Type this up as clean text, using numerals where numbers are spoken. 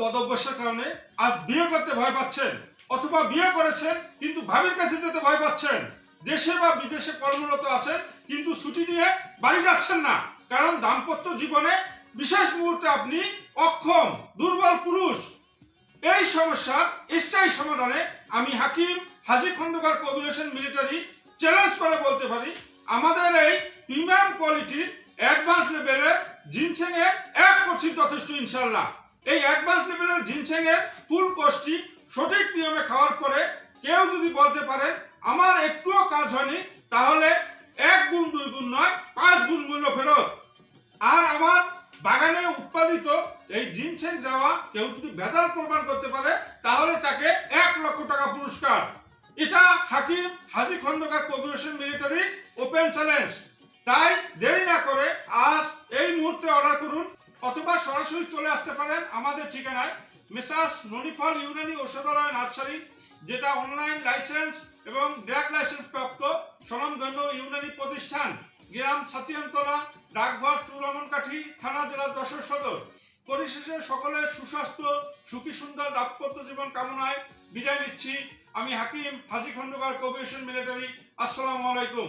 বদ অভ্যাসের কারণে আজ বিয়ে করতে ভয় পাচ্ছেন, অথবা বিয়ে করেছেন কিন্তু ভাবির কাছে যেতে ভয় পাচ্ছেন। দেশে বা বিদেশে কর্মরত আছেন কিন্তু ছুটি নিয়ে বাড়ি যাচ্ছেন না, কারণ দাম্পত্য জীবনে বিশেষ মুহূর্তে আপনি অক্ষম, দুর্বল পুরুষ। এই সমস্যার স্থায়ী সমাধানে আমি হাকিম Haji Khandakar cooperation military challenge করে বলতে পারি, আমাদের এই প্রিমিয়াম কোয়ালিটির অ্যাডভান্স লেভেলের জিনসেং এর 1% যথেষ্ট ইনশাআল্লাহ। এই অ্যাডভান্স লেভেলের জিনসেং এর ফুল কোর্সটি সঠিক নিয়মে খাওয়ার পরে কেউ যদি বলতে পারেন আমার একটুও কাজ হয়নি, তাহলে 1 গুণ 2 গুণ নয় 5 গুণ মূল্য ফেরত। আর আমার বাগানে উৎপাদিত এই জিনসেং যাওয়া কেউ যদি ভেজাল প্রমাণ করতে পারে তাহলে তাকে 1 লক্ষ টাকা পুরস্কার। এটা Hakim Haji Khandakar cooperation military open challenge. তাই দেরি না করে আজ এই মুহূর্তে অর্ডার করুন, অথবা সরাসরি চলে আসতে পারেন আমাদের ঠিকানায় মেসার্স ননিফল ইউনানি ঔষধালয় নার্সারি, যেটা অনলাইন লাইসেন্স এবং ড্রাগ লাইসেন্স প্রাপ্ত স্বনামধন্য ইউনানি প্রতিষ্ঠান, গ্রাম ছাতিয়ানতলা, ডাকঘর চুরমনকাঠি, থানা জেলা যশোর সদর। পরিশেষে সকলের সুস্বাস্থ্য, সুখী সুন্দর দাম্পত্য জীবন কামনায় বিদায় নিচ্ছি। আমি হাকিম হাজী খন্দকার কোঅপারেশন মিলিটারি। আসসালামু আলাইকুম।